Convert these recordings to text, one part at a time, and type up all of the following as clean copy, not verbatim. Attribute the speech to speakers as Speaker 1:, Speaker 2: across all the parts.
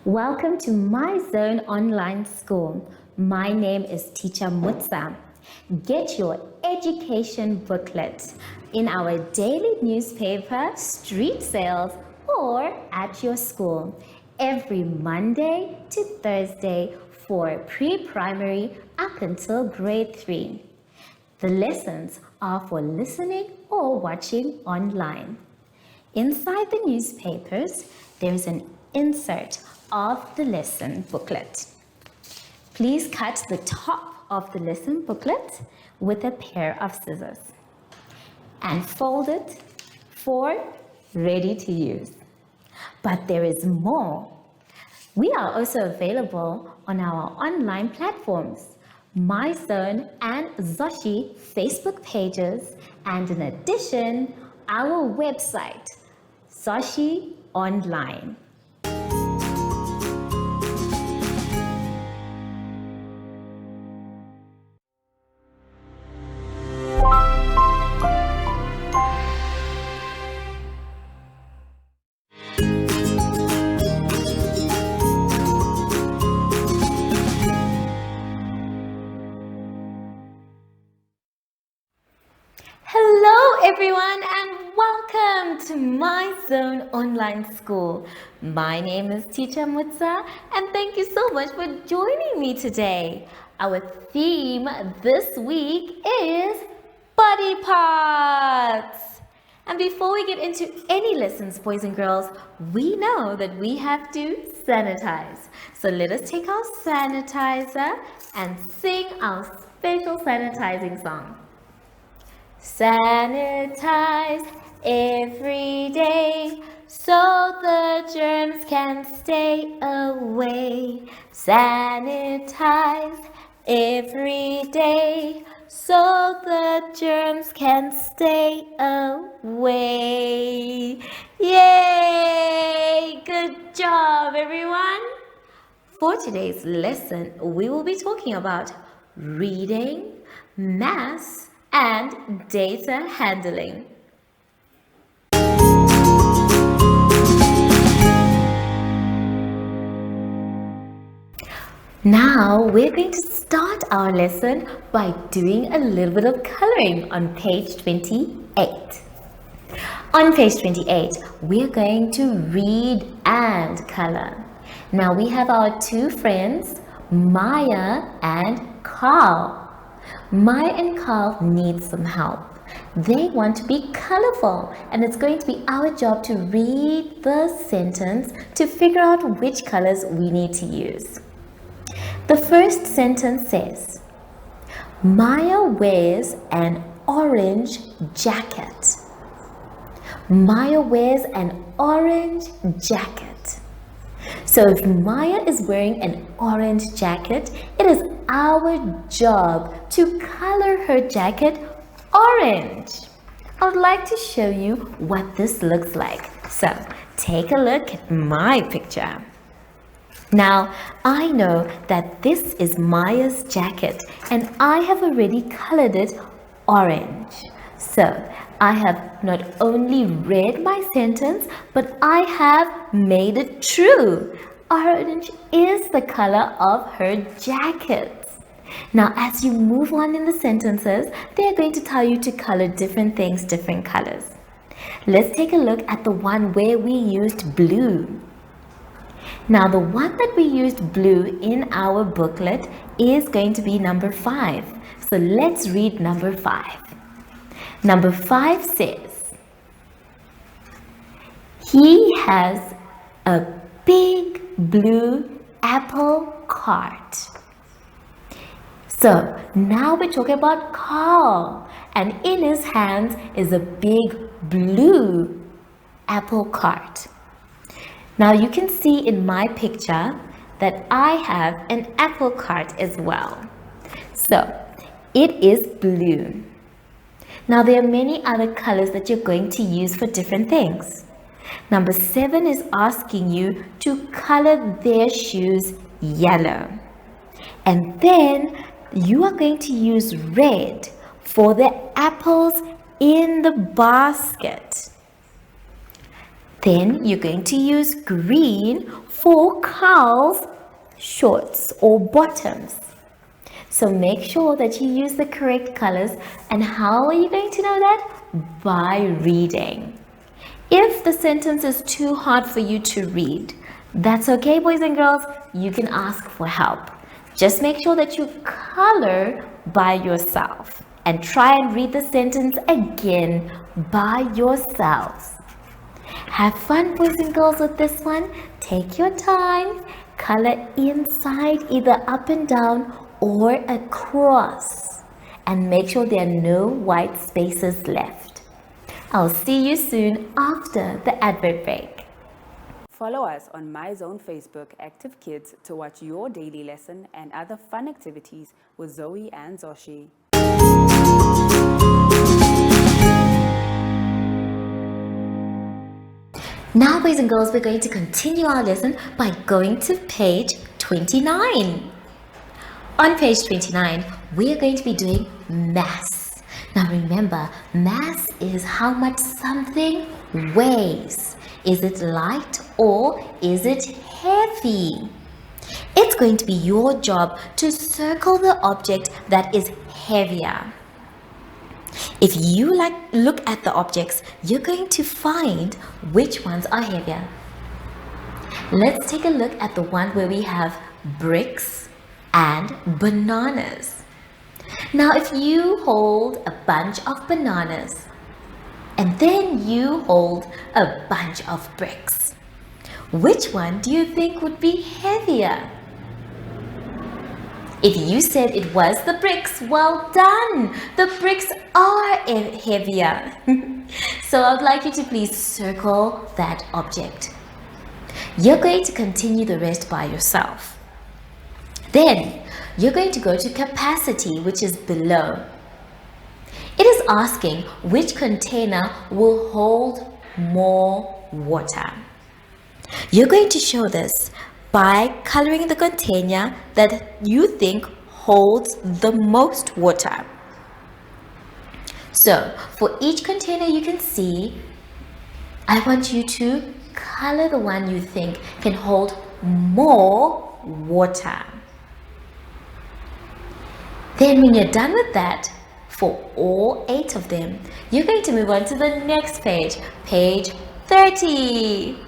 Speaker 1: Welcome to My Zone Online School. My name is Teacher Mutsa. Get your education booklet in our daily newspaper, street sales, or at your school every Monday to Thursday for pre-primary up until grade 3. The lessons are for listening or watching online. Inside the newspapers, there is an insert of the lesson booklet. Please cut the top of the lesson booklet with a pair of scissors and fold it for ready to use. But there is more. We are also available on our online platforms, MyZone and Zoshi Facebook pages, and in addition, our website, Zoshi Online. Hello everyone and welcome to My Zone Online School. My name is Teacher Mutsa and thank you so much for joining me today. Our theme this week is body parts. And before we get into any lessons, boys and girls, we know that we have to sanitize. So let us take our sanitizer and sing our special sanitizing song. Sanitize every day so the germs can stay away. Sanitize every day so the germs can stay away. Yay! Good job, everyone! For today's lesson, we will be talking about reading, math, and data handling. Now we're going to start our lesson by doing a little bit of coloring on page 28. On page 28, we're going to read and color. Now we have our two friends, Maya and Carl. Maya and Carl need some help. They want to be colorful, and it's going to be our job to read the sentence to figure out which colors we need to use. The first sentence says, Maya wears an orange jacket. Maya wears an orange jacket. So if Maya is wearing an orange jacket, it is our job to color her jacket orange. I would like to show you what this looks like. So take a look at my picture. Now, I know that this is Maya's jacket and I have already colored it orange. So, I have not only read my sentence, but I have made it true. Orange is the color of her jacket. Now, as you move on in the sentences, they are going to tell you to color different things, different colors. Let's take a look at the one where we used blue. Now, the one that we used blue in our booklet is going to be number 5. So let's read number 5. Number 5 says, he has a big blue apple cart. So now we're talking about Carl, and in his hands is a big blue apple cart. Now you can see in my picture that I have an apple cart as well. So it is blue. Now there are many other colors that you're going to use for different things. Number 7 is asking you to color their shoes yellow. And then you are going to use red for the apples in the basket. Then you're going to use green for Carl's shorts or bottoms. So make sure that you use the correct colors. And how are you going to know that? By reading. If the sentence is too hard for you to read, that's okay, boys and girls. You can ask for help. Just make sure that you color by yourself and try and read the sentence again by yourselves. Have fun, boys and girls, with this one. Take your time. Color inside, either up and down or across. And make sure there are no white spaces left. I'll see you soon after the advert break.
Speaker 2: Follow us on MyZone Facebook Active Kids to watch your daily lesson and other fun activities with Zoe and Zoshi.
Speaker 1: Now, boys and girls, we're going to continue our lesson by going to page 29. On page 29, we are going to be doing mass. Now remember, mass is how much something weighs. Is it light or is it heavy? It's going to be your job to circle the object that is heavier. If you look at the objects, you're going to find which ones are heavier. Let's take a look at the one where we have bricks and bananas. Now, if you hold a bunch of bananas and then you hold a bunch of bricks, which one do you think would be heavier? If you said it was the bricks, well done! The bricks are heavier. So I would like you to please circle that object. You're going to continue the rest by yourself. Then you're going to go to capacity, which is below. It is asking which container will hold more water. You're going to show this by coloring the container that you think holds the most water. So for each container you can see, I want you to color the one you think can hold more water. Then when you're done with that, for all 8 of them, you're going to move on to the next page, page 30.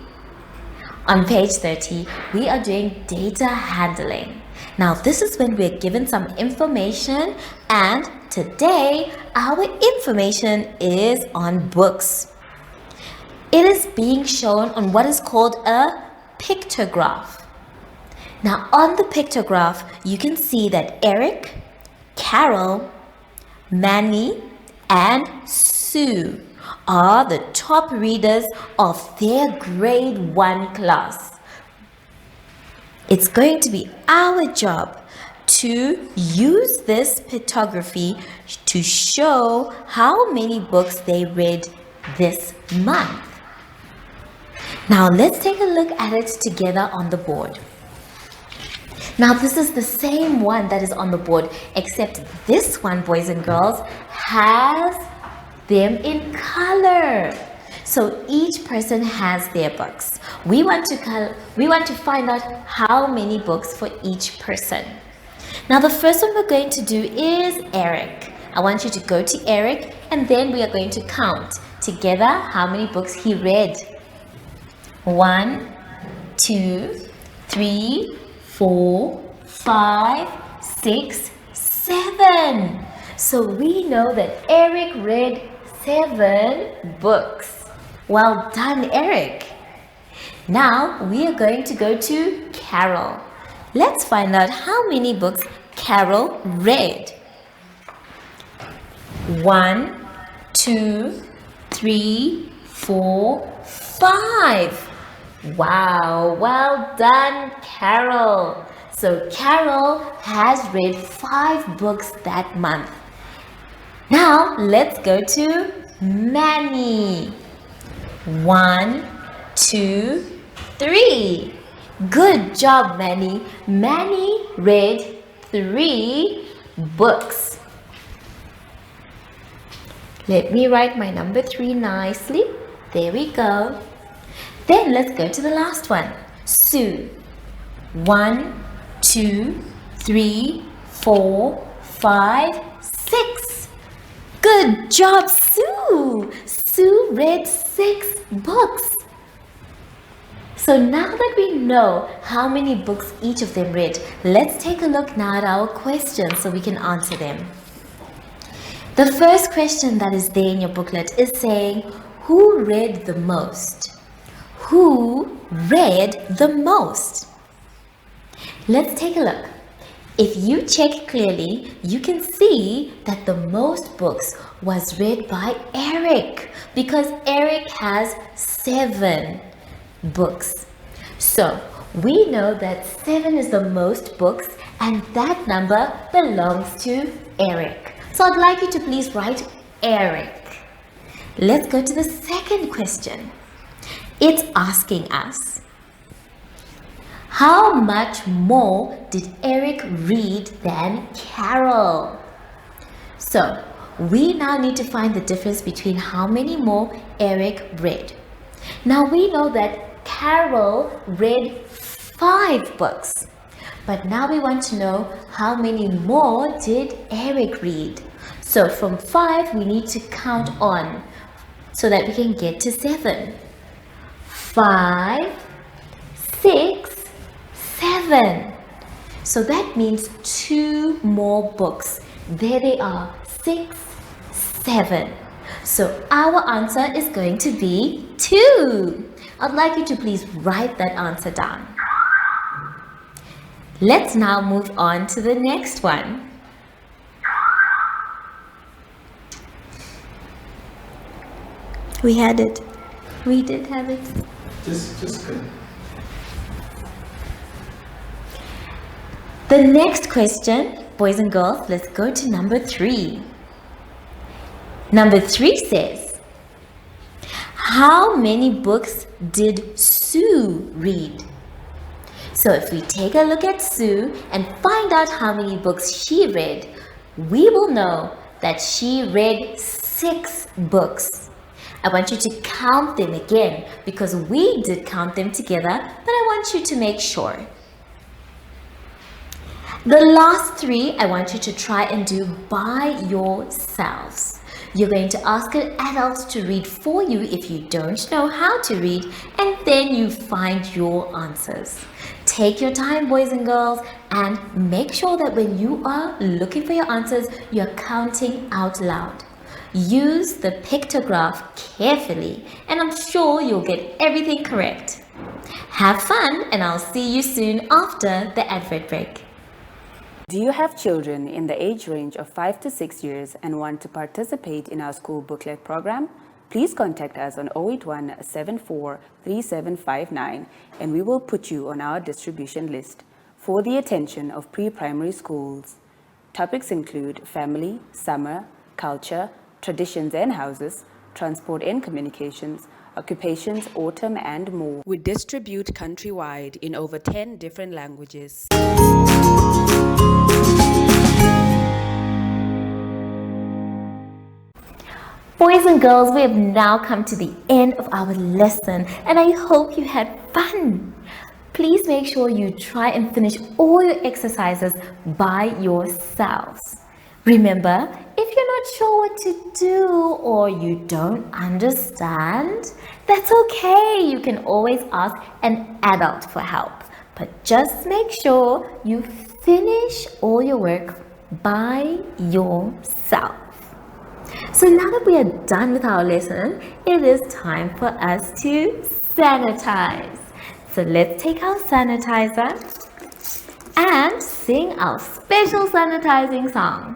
Speaker 1: On page 30, we are doing data handling. Now this is when we're given some information, and today our information is on books. It is being shown on what is called a pictograph. Now on the pictograph, you can see that Eric, Carol, Manny, and Sue are the top readers of their grade 1 class. It's going to be our job to use this pictography to show how many books they read this month. Now let's take a look at it together on the board. Now this is the same one that is on the board, except this one, boys and girls, has them in color. So each person has their books. We want to find out how many books for each person. Now the first one we're going to do is Eric. I want you to go to Eric, and then we are going to count together how many books he read. 1, 2, 3, 4, 5, 6, 7. So we know that Eric read 7 books. Well done, Eric. Now we are going to go to Carol. Let's find out how many books Carol read. 1, 2, 3, 4, 5. Wow, well done, Carol. So Carol has read 5 books that month. Now let's go to Manny. 1, 2, 3. Good job, Manny. Manny read 3 books. Let me write my number 3 nicely. There we go. Then let's go to the last one. Sue. 1, 2, 3, 4, 5, 6. Good job, Sue! Sue read 6 books. So now that we know how many books each of them read, let's take a look now at our questions so we can answer them. The first question that is there in your booklet is saying, who read the most? Who read the most? Let's take a look. If you check clearly, you can see that the most books was read by Eric because Eric has 7 books. So we know that 7 is the most books and that number belongs to Eric. So I'd like you to please write Eric. Let's go to the second question. It's asking us, how much more did Eric read than Carol? So we now need to find the difference between how many more Eric read. Now we know that Carol read 5 books, but now we want to know how many more did Eric read. So from 5 we need to count on so that we can get to 7. 5, 6, 7. So that means 2 more books. There they are, 6, 7. So our answer is going to be 2. I'd like you to please write that answer down. Let's now move on to the next one. We had it. We did have it.
Speaker 3: Just good.
Speaker 1: The next question, boys and girls, let's go to number 3. Number 3 says, how many books did Sue read? So if we take a look at Sue and find out how many books she read, we will know that she read 6 books. I want you to count them again because we did count them together, but I want you to make sure. The last 3 I want you to try and do by yourselves. You're going to ask an adult to read for you if you don't know how to read, and then you find your answers. Take your time, boys and girls, and make sure that when you are looking for your answers, you're counting out loud. Use the pictograph carefully, and I'm sure you'll get everything correct. Have fun, and I'll see you soon after the advert break.
Speaker 2: Do you have children in the age range of 5 to 6 years and want to participate in our school booklet program? Please contact us on 081 74 3759 and we will put you on our distribution list for the attention of pre-primary schools. Topics include family, summer, culture, traditions and houses, transport and communications, occupations, autumn, and more. We distribute countrywide in over 10 different languages.
Speaker 1: Boys and girls, we have now come to the end of our lesson, and I hope you had fun. Please make sure you try and finish all your exercises by yourselves. Remember, if you're not sure what to do or you don't understand, that's okay. You can always ask an adult for help. But just make sure you finish all your work by yourself. So now that we are done with our lesson, it is time for us to sanitize. So let's take our sanitizer and sing our special sanitizing song.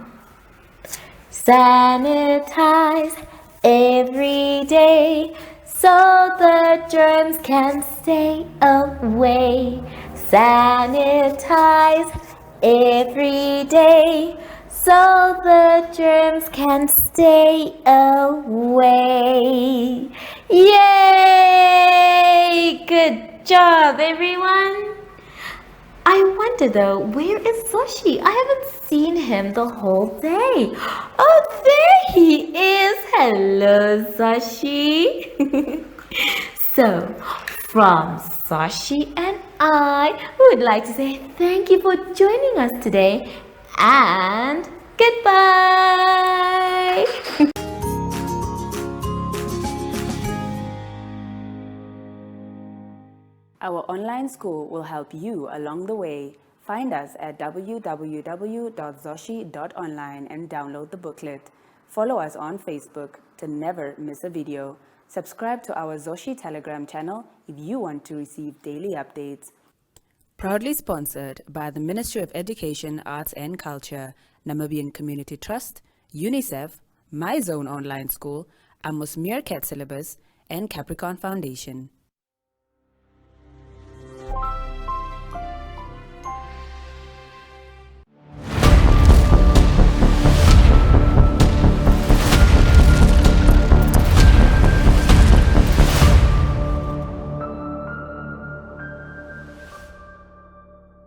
Speaker 1: Sanitize every day so the germs can stay away. Sanitize every day so the germs can stay away. Yay! Good job, everyone. I wonder though, where is Zoshi? I haven't seen him the whole day. Oh, there he is. Hello, Zoshi. So, From Sashi and I would like to say thank you for joining us today and goodbye.
Speaker 2: Our online school will help you along the way. Find us at www.zoshi.online and download the booklet. Follow us on Facebook to never miss a video. Subscribe to our Zoshi Telegram channel if you want to receive daily updates. Proudly sponsored by the Ministry of Education, Arts and Culture, Namibian Community Trust, UNICEF, My Zone Online School, Amos Meerkat Syllabus, and Capricorn Foundation.